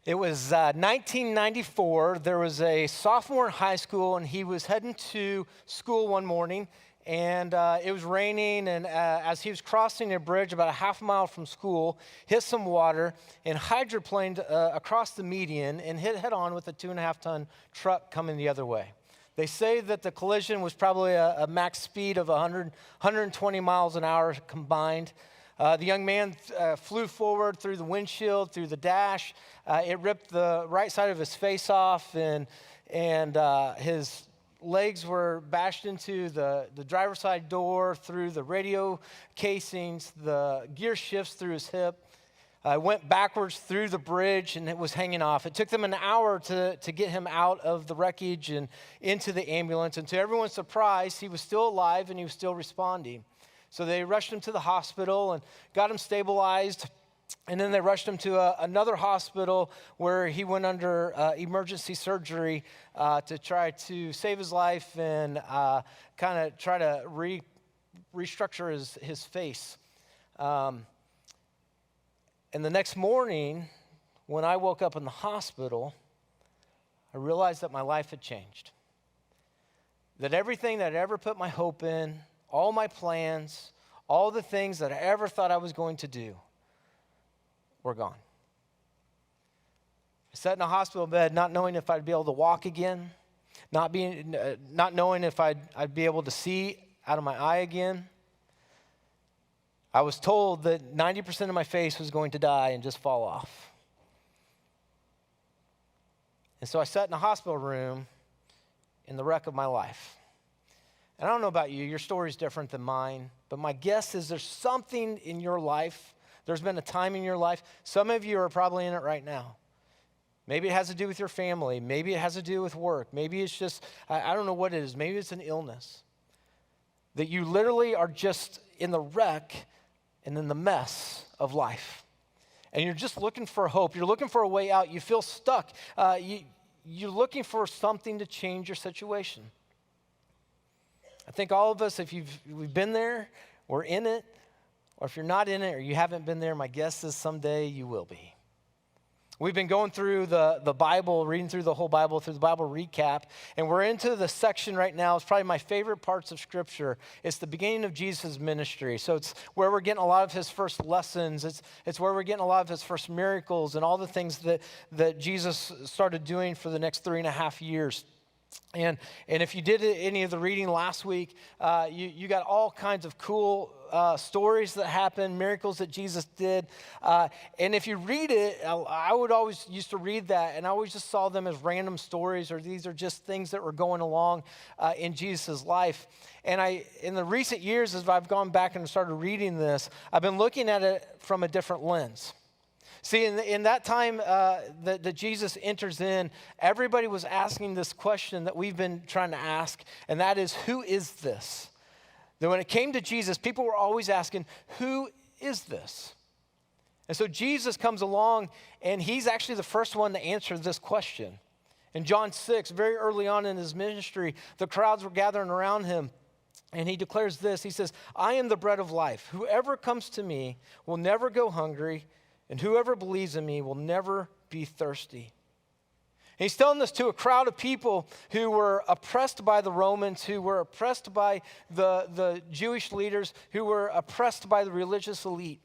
It was 1994. There was a sophomore in high school, and he was heading to school one morning, and it was raining, and as he was crossing a bridge about a half mile from school, hit some water and hydroplaned across the median and hit head-on with a 2.5-ton truck coming the other way. They say that the collision was probably a max speed of 120 miles an hour combined. The young man flew forward through the windshield, through the dash. It ripped the right side of his face off, and his legs were bashed into the driver's side door, through the radio casings, the gear shifts through his hip. Went backwards through the bridge, and it was hanging off. It took them an hour to get him out of the wreckage and into the ambulance. And to everyone's surprise, he was still alive and he was still responding. So they rushed him to the hospital and got him stabilized. And then they rushed him to another hospital where he went under emergency surgery to try to save his life and kind of try to restructure his face. And the next morning, when I woke up in the hospital, I realized that my life had changed. That everything that I'd ever put my hope in, all my plans, all the things that I ever thought I was going to do were gone. I sat in a hospital bed not knowing if I'd be able to walk again, not knowing if I'd be able to see out of my eye again. I was told that 90% of my face was going to die and just fall off. And so I sat in a hospital room in the wreck of my life. And I don't know about you, your story is different than mine, but my guess is there's something in your life, there's been a time in your life, some of you are probably in it right now. Maybe it has to do with your family, maybe it has to do with work, maybe it's just, I don't know what it is, maybe it's an illness. That you literally are just in the wreck and in the mess of life. And you're just looking for hope, you're looking for a way out, you feel stuck, you're looking for something to change your situation. I think all of us, if we've been there, we're in it, or if you're not in it or you haven't been there, my guess is someday you will be. We've been going through the Bible, reading through the whole Bible, through the Bible recap, and we're into the section right now. It's probably my favorite parts of Scripture. It's the beginning of Jesus' ministry. So it's where we're getting a lot of his first lessons. It's where we're getting a lot of his first miracles and all the things that Jesus started doing for the next 3.5 years. And if you did any of the reading last week, you got all kinds of cool stories that happened, miracles that Jesus did. And if you read it, I would always used to read that, and I always just saw them as random stories, or these are just things that were going along in Jesus' life. And in the recent years, as I've gone back and started reading this, I've been looking at it from a different lens. See, in that time that Jesus enters in, everybody was asking this question that we've been trying to ask, and that is, who is this? That when it came to Jesus, people were always asking, who is this? And so Jesus comes along, and he's actually the first one to answer this question. In John 6, very early on in his ministry, the crowds were gathering around him, and he declares this. He says, I am the bread of life. Whoever comes to me will never go hungry, and whoever believes in me will never be thirsty. And he's telling this to a crowd of people who were oppressed by the Romans, who were oppressed by the Jewish leaders, who were oppressed by the religious elite.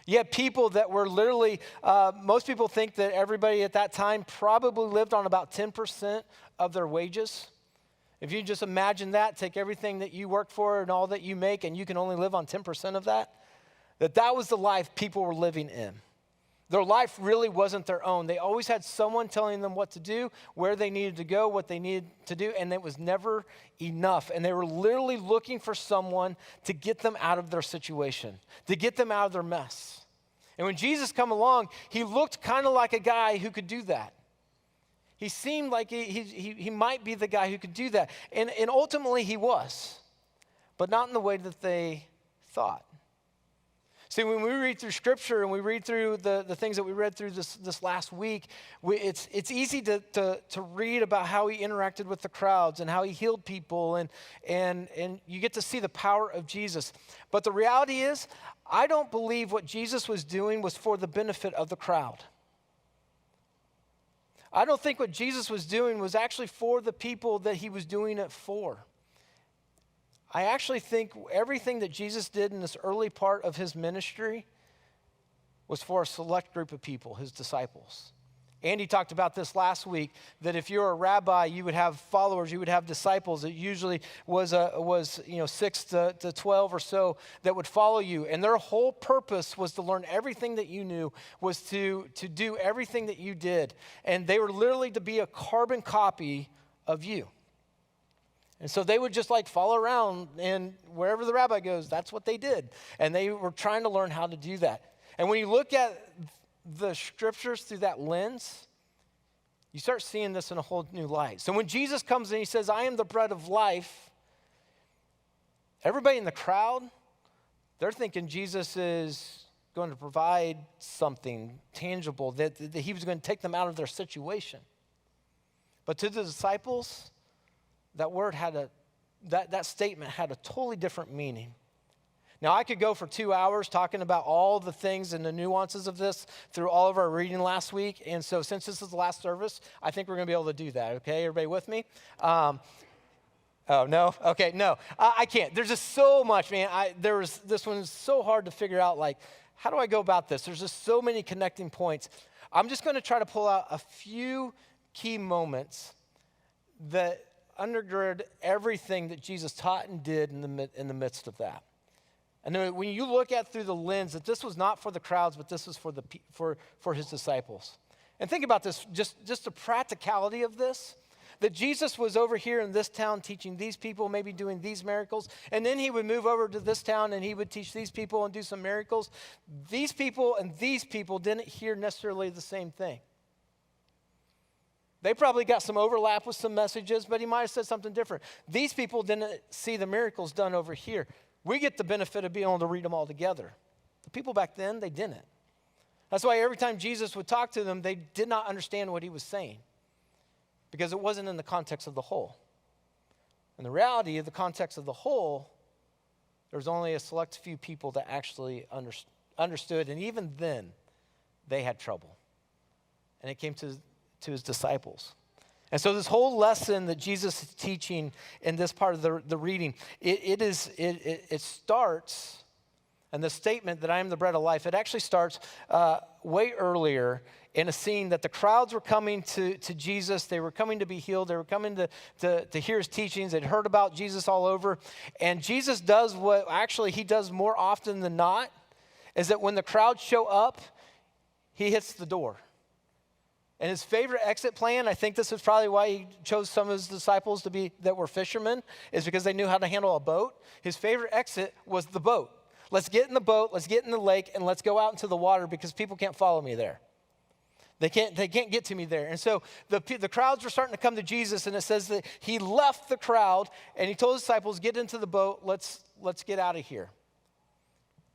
You had people that were literally, most people think that everybody at that time probably lived on about 10% of their wages. If you just imagine that, take everything that you work for and all that you make, and you can only live on 10% of that, that was the life people were living in. Their life really wasn't their own. They always had someone telling them what to do, where they needed to go, what they needed to do, and it was never enough. And they were literally looking for someone to get them out of their situation, to get them out of their mess. And when Jesus came along, he looked kind of like a guy who could do that. He seemed like he might be the guy who could do that. And ultimately he was, but not in the way that they thought. See, when we read through Scripture and we read through the things that we read through this last week, it's easy to read about how he interacted with the crowds and how he healed people, and you get to see the power of Jesus. But the reality is, I don't believe what Jesus was doing was for the benefit of the crowd. I don't think what Jesus was doing was actually for the people that he was doing it for. I actually think everything that Jesus did in this early part of his ministry was for a select group of people, his disciples. Andy talked about this last week, that if you're a rabbi, you would have followers, you would have disciples. It usually was 6 to 12 or so that would follow you. And their whole purpose was to learn everything that you knew, was to do everything that you did. And they were literally to be a carbon copy of you. And so they would just like follow around, and wherever the rabbi goes, that's what they did. And they were trying to learn how to do that. And when you look at the scriptures through that lens, you start seeing this in a whole new light. So when Jesus comes and he says, I am the bread of life, everybody in the crowd, they're thinking Jesus is going to provide something tangible, that he was going to take them out of their situation. But to the disciples, that statement had a totally different meaning. Now, I could go for 2 hours talking about all the things and the nuances of this through all of our reading last week. And so since this is the last service, I think we're going to be able to do that. Okay, everybody with me? Oh, no? Okay, no. I can't. There's just so much, man. This one is so hard to figure out, like, how do I go about this? There's just so many connecting points. I'm just going to try to pull out a few key moments that undergird everything that Jesus taught and did in the midst of that. And then when you look at through the lens that this was not for the crowds, but this was for his disciples. And think about this, just the practicality of this, that Jesus was over here in this town teaching these people, maybe doing these miracles, and then he would move over to this town and he would teach these people and do some miracles. These people and these people didn't hear necessarily the same thing. They probably got some overlap with some messages, but he might have said something different. These people didn't see the miracles done over here. We get the benefit of being able to read them all together. The people back then, they didn't. That's why every time Jesus would talk to them, they did not understand what he was saying, because it wasn't in the context of the whole. And the reality of the context of the whole, there's only a select few people that actually understood, and even then, they had trouble. And it came to his disciples. And so this whole lesson that Jesus is teaching in this part of the reading, it starts, and the statement that I am the bread of life, it actually starts way earlier in a scene that the crowds were coming to Jesus. They were coming to be healed. They were coming to hear his teachings. They'd heard about Jesus all over. And Jesus does what actually he does more often than not, is that when the crowds show up, he hits the door. And his favorite exit plan, I think this is probably why he chose some of his disciples that were fishermen, is because they knew how to handle a boat. His favorite exit was the boat. Let's get in the boat, let's get in the lake, and let's go out into the water because people can't follow me there. They can't get to me there. And so the crowds were starting to come to Jesus, and it says that he left the crowd and he told his disciples, get into the boat, let's get out of here.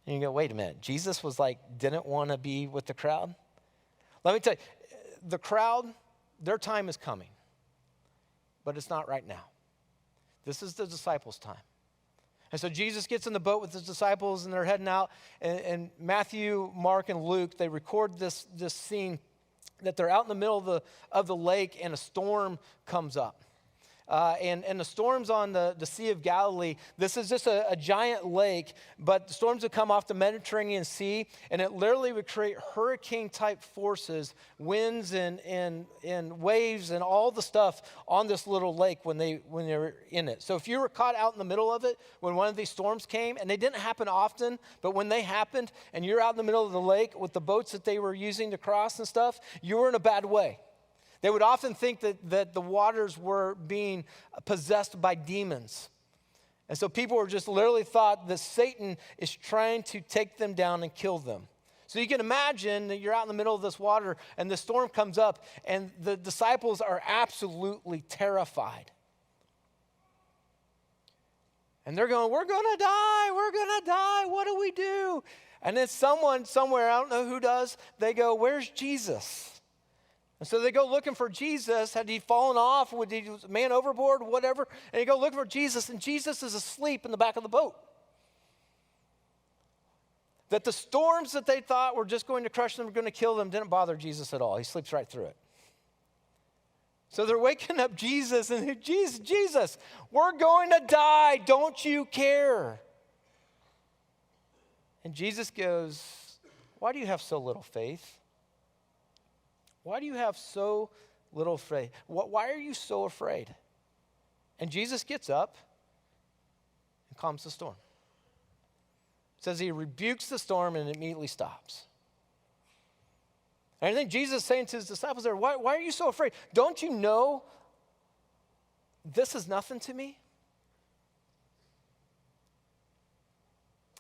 And you go, wait a minute, Jesus was didn't want to be with the crowd? Let me tell you, the crowd, their time is coming, but it's not right now. This is the disciples' time. And so Jesus gets in the boat with his disciples, and they're heading out. And Matthew, Mark, and Luke, they record this scene that they're out in the middle of the lake, and a storm comes up. And the storms on the Sea of Galilee, this is just a giant lake, but the storms would come off the Mediterranean Sea, and it literally would create hurricane-type forces, winds and waves and all the stuff on this little lake when they were in it. So if you were caught out in the middle of it when one of these storms came, and they didn't happen often, but when they happened, and you're out in the middle of the lake with the boats that they were using to cross and stuff, you were in a bad way. They would often think that the waters were being possessed by demons. And so people were just literally thought that Satan is trying to take them down and kill them. So you can imagine that you're out in the middle of this water and the storm comes up and the disciples are absolutely terrified. And they're going, we're going to die, what do we do? And then someone somewhere, I don't know who does, they go, where's Jesus? And so they go looking for Jesus. Had he fallen off? Was a man overboard? Whatever. And they go looking for Jesus, and Jesus is asleep in the back of the boat. That the storms that they thought were just going to crush them, were going to kill them, didn't bother Jesus at all. He sleeps right through it. So they're waking up Jesus and Jesus, we're going to die. Don't you care? And Jesus goes, why do you have so little faith? Why do you have so little faith? Why are you so afraid? And Jesus gets up and calms the storm. It says he rebukes the storm and it immediately stops. And I think Jesus is saying to his disciples there, why are you so afraid? Don't you know this is nothing to me?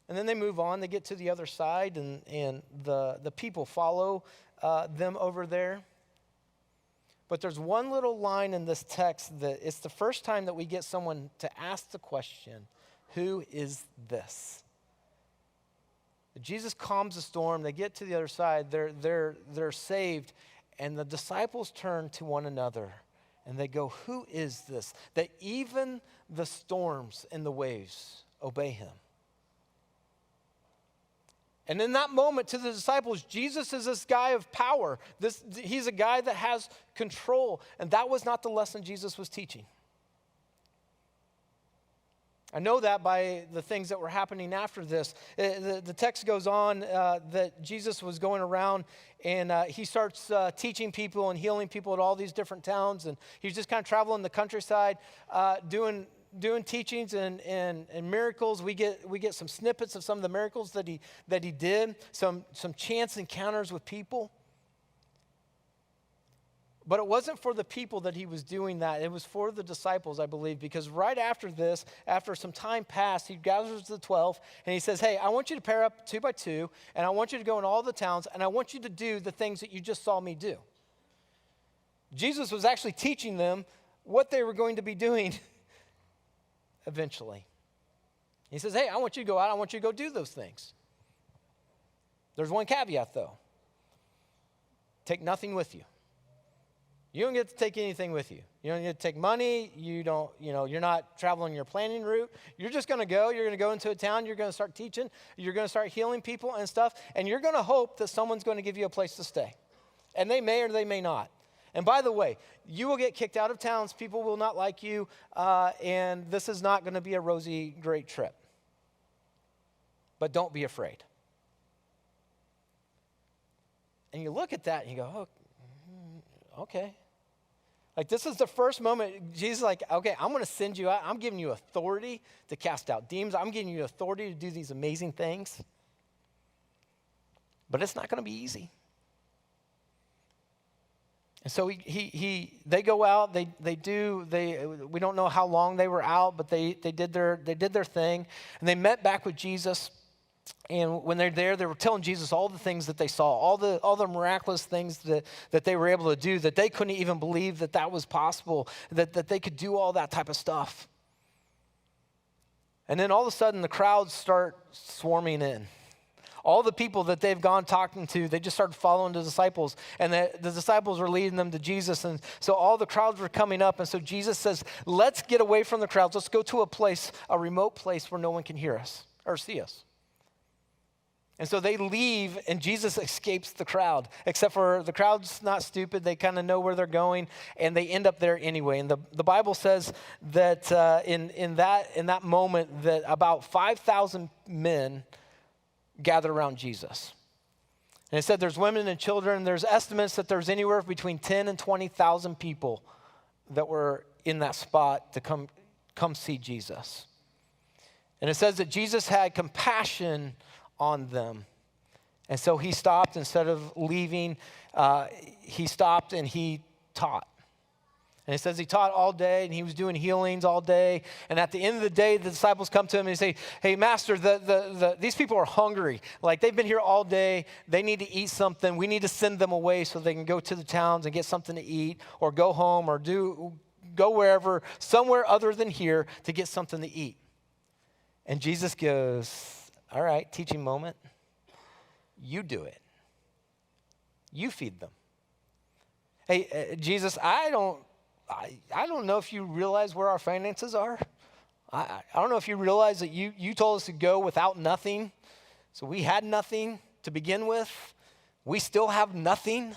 And then they move on. They get to the other side, and the people follow them over there. But there's one little line in this text that it's the first time that we get someone to ask the question, who is this? Jesus calms the storm. They get to the other side. They're saved. And the disciples turn to one another, and they go, who is this? That even the storms and the waves obey him. And in that moment to the disciples, Jesus is this guy of power. He's a guy that has control. And that was not the lesson Jesus was teaching. I know that by the things that were happening after this. The text goes on that Jesus was going around and he starts teaching people and healing people at all these different towns. And he's just kind of traveling the countryside doing teachings and miracles. We get some snippets of some of the miracles that he did, some chance encounters with people. But it wasn't for the people that he was doing that. It was for the disciples, I believe, because right after this, after some time passed, he gathers the 12 and he says, hey, I want you to pair up 2 by 2, and I want you to go in all the towns, and I want you to do the things that you just saw me do. Jesus was actually teaching them what they were going to be doing eventually. He says, hey, I want you to go out. I want you to go do those things. There's one caveat, though. Take nothing with you. You don't get to take anything with you. You don't get to take money. You're not traveling your planning route. You're just going to go. You're going to go into a town. You're going to start teaching. You're going to start healing people and stuff. And you're going to hope that someone's going to give you a place to stay. And they may or they may not. And by the way, you will get kicked out of towns. People will not like you. And this is not going to be a rosy, great trip. But don't be afraid. And you look at that and you go, oh, okay. Like, this is the first moment. Jesus is like, okay, I'm going to send you out. I'm giving you authority to cast out demons. I'm giving you authority to do these amazing things. But it's not going to be easy. And so they go out. We don't know how long they were out, but they did their thing, and they met back with Jesus. And when they're there, they were telling Jesus all the things that they saw, all the miraculous things that they were able to do, that they couldn't even believe that was possible, that they could do all that type of stuff. And then all of a sudden, the crowds start swarming in. All the people that they've gone talking to, they just started following the disciples. And the disciples were leading them to Jesus. And so all the crowds were coming up. And so Jesus says, let's get away from the crowds. Let's go to a remote place where no one can hear us or see us. And so they leave, and Jesus escapes the crowd, except for the crowd's not stupid. They kind of know where they're going, and they end up there anyway. And the Bible says that in that moment that about 5,000 men gathered around Jesus. And it said there's women and children. There's estimates that there's anywhere between 10 and 20,000 people that were in that spot to come see Jesus. And it says that Jesus had compassion on them. And so he stopped. Instead of leaving, he stopped and he taught. And it says he taught all day, and he was doing healings all day. And at the end of the day, the disciples come to him and they say, hey, Master, these people are hungry. Like, they've been here all day. They need to eat something. We need to send them away so they can go to the towns and get something to eat, or go home, or go wherever, somewhere other than here, to get something to eat. And Jesus goes, all right, teaching moment. You do it. You feed them. Hey, Jesus, I don't know if you realize where our finances are. I don't know if you realize that you told us to go without nothing. So we had nothing to begin with. We still have nothing.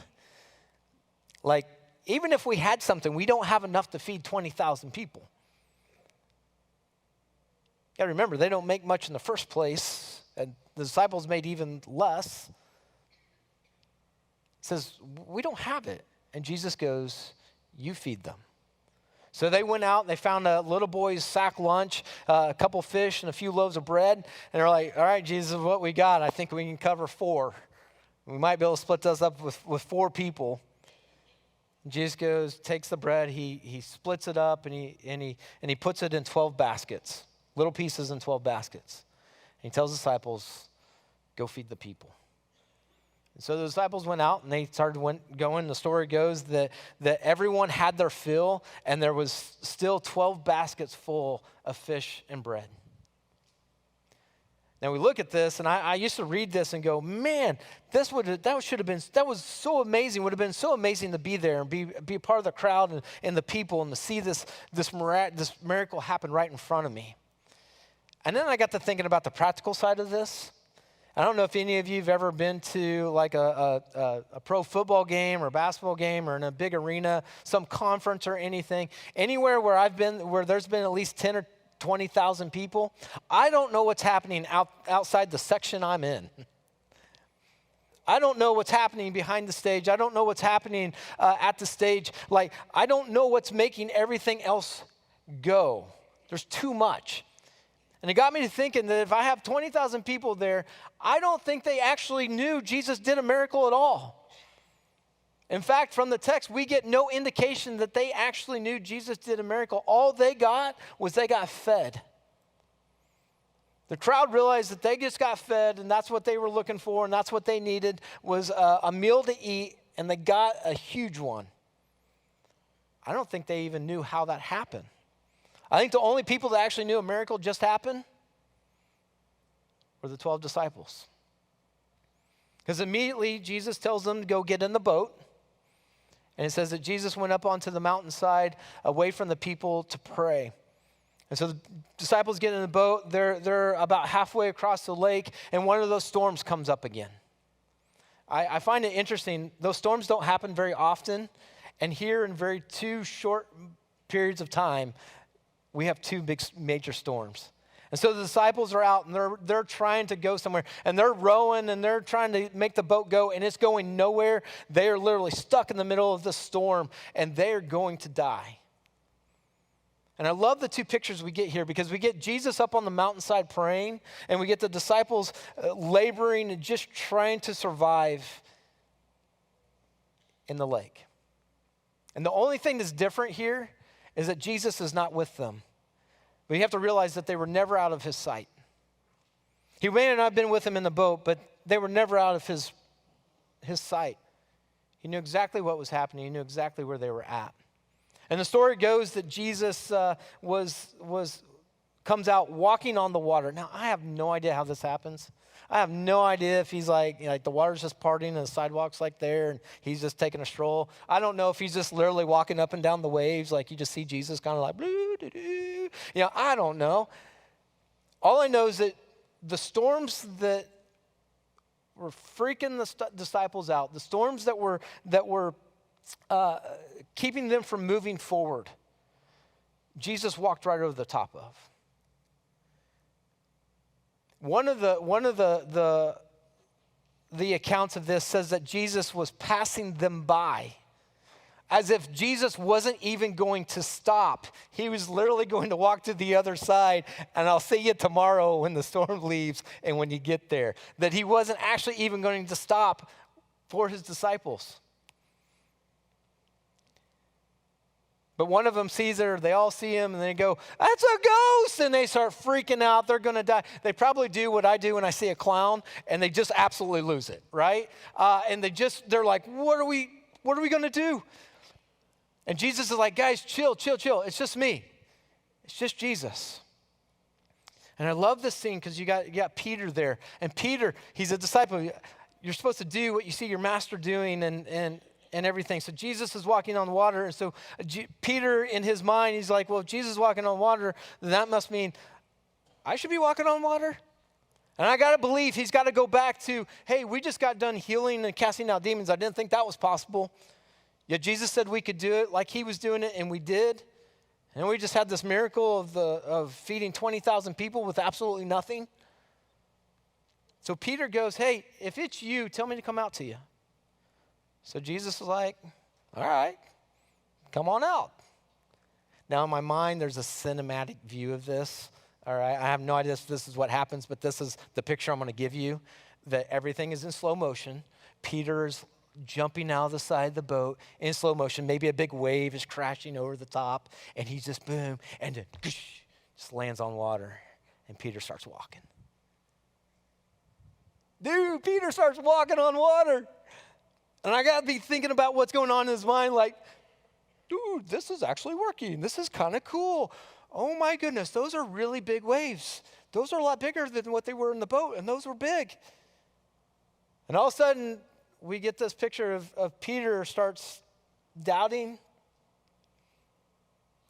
Like, even if we had something, we don't have enough to feed 20,000 people. You got to remember, they don't make much in the first place, and the disciples made even less. It says, we don't have it. And Jesus goes, you feed them. So they went out, they found a little boy's sack lunch, a couple fish and a few loaves of bread. And they're like, all right, Jesus, what we got? I think we can cover 4. We might be able to split this up with 4 people. And Jesus goes, takes the bread, he splits it up, and he puts it in 12 baskets, little pieces in 12 baskets. And he tells the disciples, go feed the people. And so the disciples went out and they started going. The story goes that everyone had their fill, and there was still 12 baskets full of fish and bread. Now we look at this, and I used to read this and go, man, that was so amazing. Would have been so amazing to be there and be a part of the crowd and the people and to see this miracle happen right in front of me. And then I got to thinking about the practical side of this. I don't know if any of you have ever been to like a pro football game or a basketball game or in a big arena, some conference or anything. Anywhere where I've been, where there's been at least 10 or 20,000 people, I don't know what's happening outside the section I'm in. I don't know what's happening behind the stage. I don't know what's happening at the stage. Like, I don't know what's making everything else go. There's too much. And it got me to thinking that if I have 20,000 people there, I don't think they actually knew Jesus did a miracle at all. In fact, from the text, we get no indication that they actually knew Jesus did a miracle. All they got was they got fed. The crowd realized that they just got fed, and that's what they were looking for, and that's what they needed was a meal to eat, and they got a huge one. I don't think they even knew how that happened. I think the only people that actually knew a miracle just happened were the 12 disciples. Because immediately Jesus tells them to go get in the boat. And it says that Jesus went up onto the mountainside away from the people to pray. And so the disciples get in the boat. They're about halfway across the lake, and one of those storms comes up again. I find it interesting. Those storms don't happen very often. And here in very 2 short periods of time, we have 2 big major storms. And so the disciples are out, and they're trying to go somewhere, and they're rowing, and they're trying to make the boat go, and it's going nowhere. They are literally stuck in the middle of the storm, and they are going to die. And I love the 2 pictures we get here, because we get Jesus up on the mountainside praying, and we get the disciples laboring and just trying to survive in the lake. And the only thing that's different here is that Jesus is not with them. But you have to realize that they were never out of his sight. He may have not been with them in the boat, but they were never out of his sight. He knew exactly what was happening. He knew exactly where they were at. And the story goes that Jesus comes out walking on the water. Now, I have no idea how this happens. I have no idea if he's like the water's just parting and the sidewalk's like there and he's just taking a stroll. I don't know if he's just literally walking up and down the waves like you just see Jesus kind of like, I don't know. All I know is that the storms that were freaking the disciples out, the storms that were keeping them from moving forward, Jesus walked right over the top of. One of the accounts of this says that Jesus was passing them by, as if Jesus wasn't even going to stop. He was literally going to walk to the other side, and I'll see you tomorrow when the storm leaves and when you get there. That he wasn't actually even going to stop for his disciples. But one of them sees her, they all see him, and they go, that's a ghost! And they start freaking out, they're gonna die. They probably do what I do when I see a clown, and they just absolutely lose it, right? And they're like, what are we gonna do? And Jesus is like, guys, chill. It's just me. It's just Jesus. And I love this scene because you got Peter there. And Peter, he's a disciple. You're supposed to do what you see your master doing and everything. So Jesus is walking on water. And so Peter, in his mind, he's like, well, if Jesus is walking on water, then that must mean I should be walking on water. And I got to believe he's got to go back to, hey, we just got done healing and casting out demons. I didn't think that was possible. Yet Jesus said we could do it like he was doing it, and we did. And we just had this miracle of feeding 20,000 people with absolutely nothing. So Peter goes, hey, if it's you, tell me to come out to you. So Jesus was like, all right, come on out. Now in my mind, there's a cinematic view of this. All right, I have no idea if this is what happens, but this is the picture I'm going to give you, that everything is in slow motion. Peter's jumping out of the side of the boat in slow motion. Maybe a big wave is crashing over the top, and he's just boom, and then just lands on water, and Peter starts walking. Dude, Peter starts walking on water. And I got to be thinking about what's going on in his mind, like, dude, this is actually working. This is kind of cool. Oh my goodness, those are really big waves. Those are a lot bigger than what they were in the boat, and those were big. And all of a sudden, we get this picture of Peter starts doubting.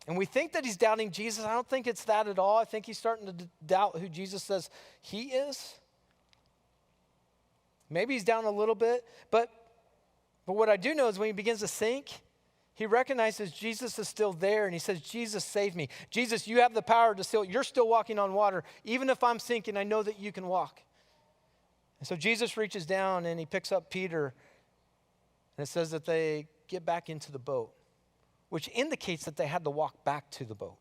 And we think that he's doubting Jesus. I don't think it's that at all. I think he's starting to doubt who Jesus says he is. Maybe he's down a little bit. But what I do know is when he begins to sink, he recognizes Jesus is still there, and he says, Jesus, save me. Jesus, you have the power to still, you're still walking on water. Even if I'm sinking, I know that you can walk. And so Jesus reaches down, and he picks up Peter, and it says that they get back into the boat, which indicates that they had to walk back to the boat.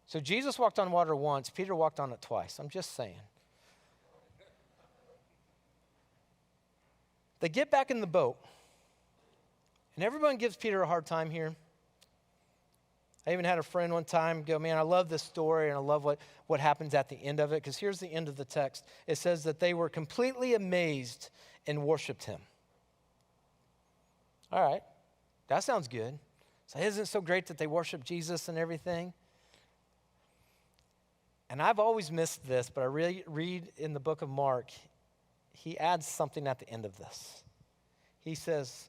So Jesus walked on water once, Peter walked on it twice. I'm just saying. They get back in the boat, and everyone gives Peter a hard time here. I even had a friend one time go, man, I love this story, and I love what happens at the end of it, because here's the end of the text. It says that they were completely amazed and worshiped him. All right, that sounds good. So isn't it so great that they worship Jesus and everything? And I've always missed this, but I read in the book of Mark, he adds something at the end of this. He says,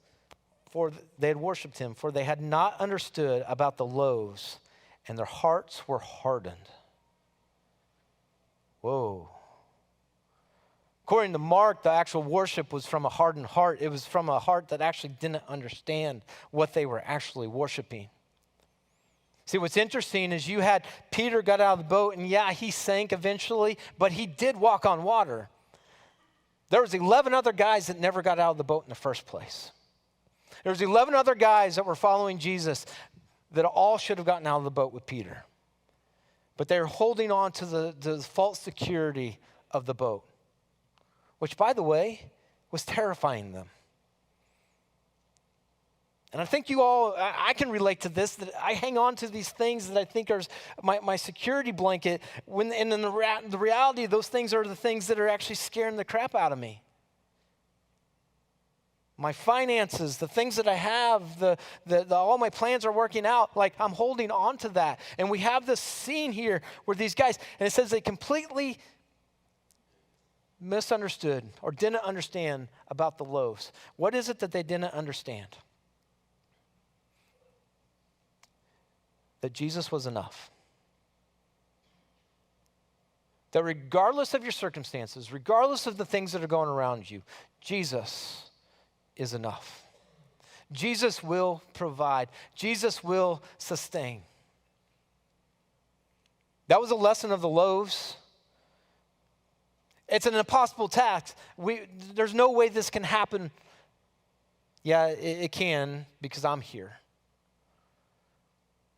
for they had worshiped him, for they had not understood about the loaves, and their hearts were hardened. Whoa. According to Mark, the actual worship was from a hardened heart. It was from a heart that actually didn't understand what they were actually worshiping. See, what's interesting is you had Peter got out of the boat, and yeah, he sank eventually, but he did walk on water. There was 11 other guys that never got out of the boat in the first place. There was 11 other guys that were following Jesus that all should have gotten out of the boat with Peter. But they were holding on to the false security of the boat, which, by the way, was terrifying them. And I think you all, I can relate to this, that I hang on to these things that I think are my security blanket, and in the reality, those things are the things that are actually scaring the crap out of me. My finances, the things that I have, all my plans are working out, like I'm holding on to that. And we have this scene here where these guys, and it says they completely misunderstood or didn't understand about the loaves. What is it that they didn't understand? That Jesus was enough. That regardless of your circumstances, regardless of the things that are going around you, Jesus is enough. Jesus will provide. Jesus will sustain. That was a lesson of the loaves. It's an impossible task. There's no way this can happen. Yeah, it can, because I'm here.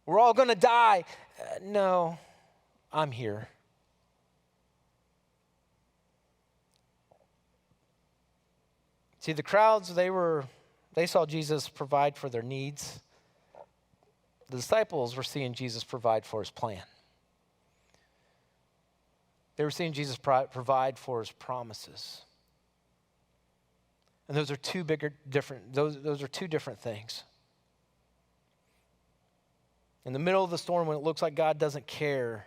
We're all going to die. No, I'm here. See, the crowds, they saw Jesus provide for their needs. The disciples were seeing Jesus provide for his plan. They were seeing Jesus provide for his promises. And those are two different things. In the middle of the storm, when it looks like God doesn't care,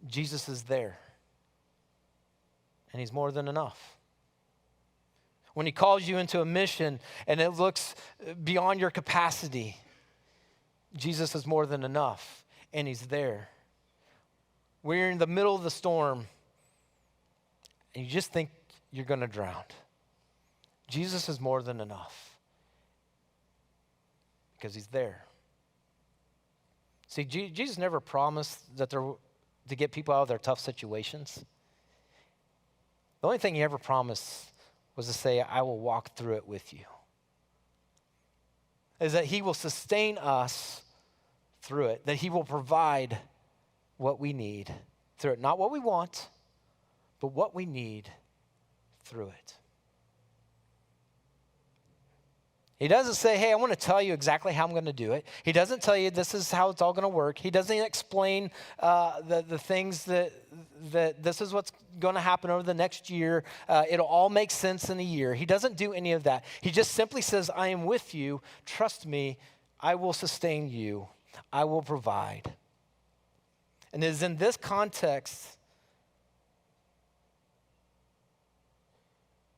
Jesus is there. And he's more than enough. When he calls you into a mission and it looks beyond your capacity, Jesus is more than enough, and he's there. We're in the middle of the storm, and you just think you're going to drown. Jesus is more than enough, because he's there. See, Jesus never promised that to get people out of their tough situations. The only thing he ever promised was to say, I will walk through it with you. Is that he will sustain us through it, that he will provide what we need through it. Not what we want, but what we need through it. He doesn't say, hey, I want to tell you exactly how I'm going to do it. He doesn't tell you this is how it's all going to work. He doesn't explain the things that this is what's going to happen over the next year. It'll all make sense in a year. He doesn't do any of that. He just simply says, I am with you. Trust me. I will sustain you. I will provide. And it is in this context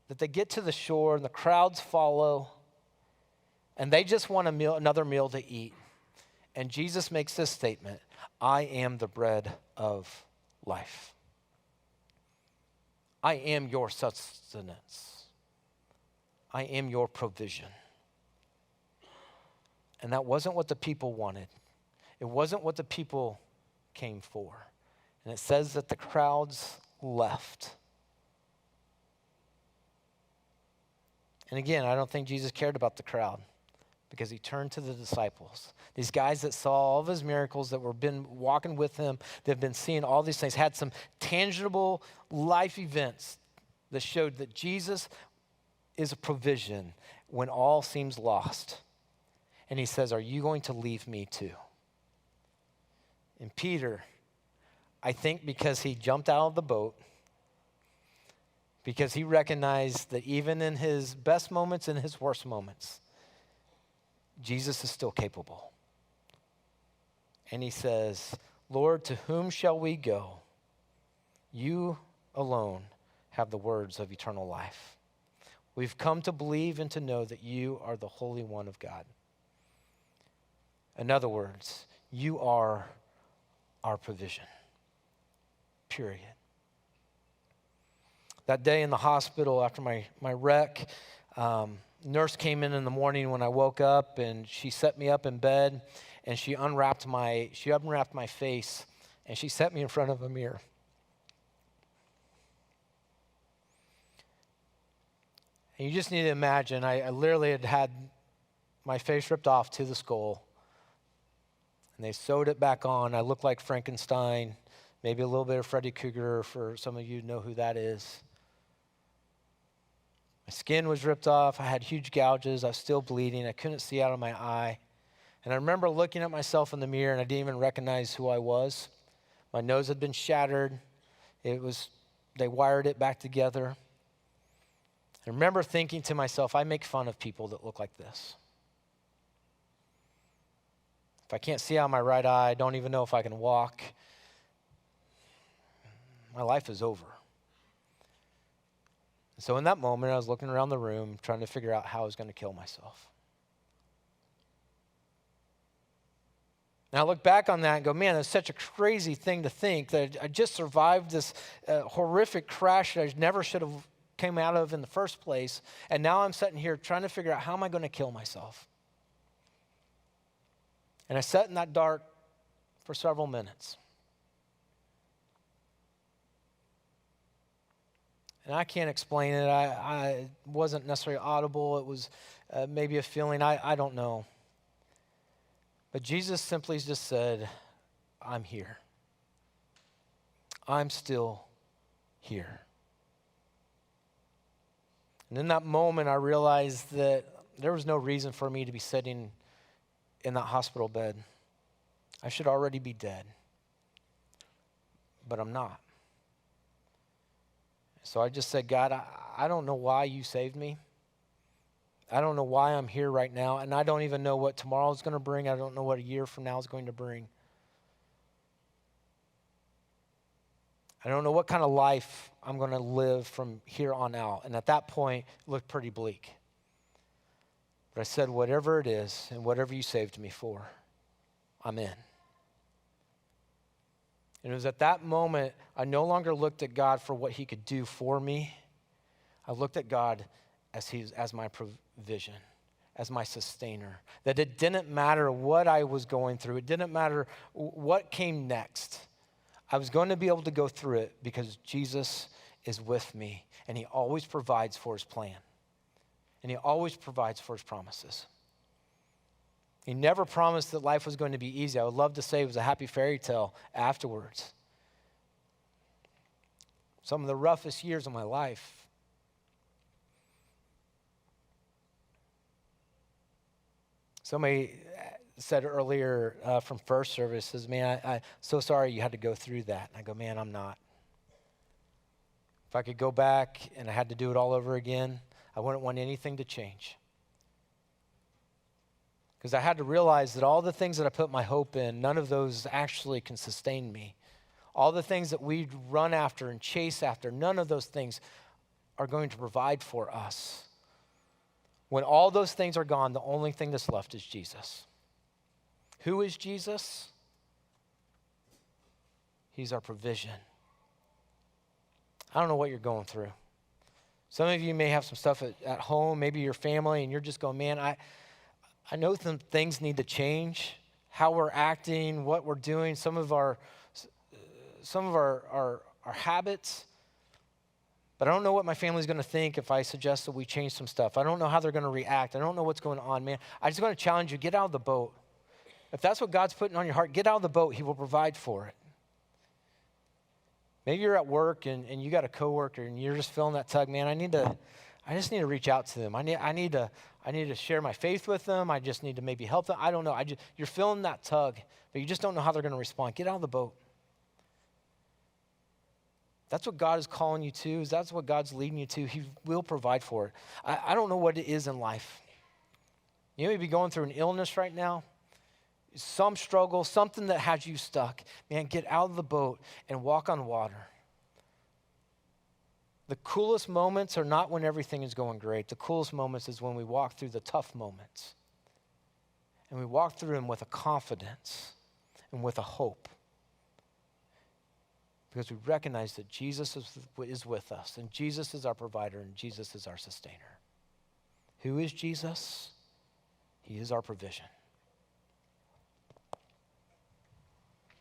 that they get to the shore and the crowds follow. And they just want another meal to eat. And Jesus makes this statement, I am the bread of life. I am your sustenance. I am your provision. And that wasn't what the people wanted. It wasn't what the people came for. And it says that the crowds left. And again, I don't think Jesus cared about the crowd, because he turned to the disciples. These guys that saw all of his miracles, that were been walking with him, that have been seeing all these things, had some tangible life events that showed that Jesus is a provision when all seems lost. And he says, are you going to leave me too? And Peter, I think because he jumped out of the boat, because he recognized that even in his best moments and his worst moments, Jesus is still capable. And he says, Lord, to whom shall we go? You alone have the words of eternal life. We've come to believe and to know that you are the Holy One of God. In other words, you are our provision. Period. That day in the hospital after my wreck, nurse came in the morning when I woke up, and she set me up in bed, and she unwrapped my face, and she set me in front of a mirror. And you just need to imagine, I literally had my face ripped off to the skull, and they sewed it back on. I looked like Frankenstein, maybe a little bit of Freddy Krueger, for some of you who know who that is. My skin was ripped off. I had huge gouges. I was still bleeding. I couldn't see out of my eye. And I remember looking at myself in the mirror, and I didn't even recognize who I was. My nose had been shattered. They wired it back together. I remember thinking to myself, I make fun of people that look like this. If I can't see out of my right eye, I don't even know if I can walk. My life is over. So in that moment, I was looking around the room, trying to figure out how I was going to kill myself. Now I look back on that and go, man, that's such a crazy thing to think, that I just survived this horrific crash that I never should have came out of in the first place, and now I'm sitting here trying to figure out how am I going to kill myself. And I sat in that dark for several minutes. And I can't explain it. I wasn't necessarily audible. It was maybe a feeling. I don't know. But Jesus simply just said, I'm here. I'm still here. And in that moment, I realized that there was no reason for me to be sitting in that hospital bed. I should already be dead. But I'm not. So I just said, God, I don't know why you saved me. I don't know why I'm here right now, and I don't even know what tomorrow is going to bring. I don't know what a year from now is going to bring. I don't know what kind of life I'm going to live from here on out. And at that point, it looked pretty bleak. But I said, whatever it is and whatever you saved me for, I'm in. And it was at that moment, I no longer looked at God for what he could do for me. I looked at God as my provision, as my sustainer, that it didn't matter what I was going through. It didn't matter what came next. I was going to be able to go through it because Jesus is with me, and he always provides for his plan, and he always provides for his promises. He never promised that life was going to be easy. I would love to say it was a happy fairy tale afterwards. Some of the roughest years of my life. Somebody said earlier from first service, says, man, I'm so sorry you had to go through that. And I go, man, I'm not. If I could go back and I had to do it all over again, I wouldn't want anything to change. Because I had to realize that all the things that I put my hope in, none of those actually can sustain me. All the things that we run after and chase after, none of those things are going to provide for us. When all those things are gone, the only thing that's left is Jesus. Who is Jesus? He's our provision. I don't know what you're going through. Some of you may have some stuff at home, maybe your family, and you're just going, man, I know some things need to change. How we're acting, what we're doing, some of our habits. But I don't know what my family's going to think if I suggest that we change some stuff. I don't know how they're going to react. I don't know what's going on, man. I just want to challenge you, get out of the boat. If that's what God's putting on your heart, get out of the boat. He will provide for it. Maybe you're at work and you got a coworker and you're just feeling that tug, man, I just need to reach out to them. I need to share my faith with them. I just need to maybe help them. I don't know. You're feeling that tug, but you just don't know how they're going to respond. Get out of the boat. That's what God is calling you to. That's what God's leading you to. He will provide for it. I don't know what it is in life. You may be going through an illness right now, some struggle, something that has you stuck. Man, get out of the boat and walk on water. The coolest moments are not when everything is going great. The coolest moments is when we walk through the tough moments. And we walk through them with a confidence and with a hope. Because we recognize that Jesus is with us, and Jesus is our provider, and Jesus is our sustainer. Who is Jesus? He is our provision.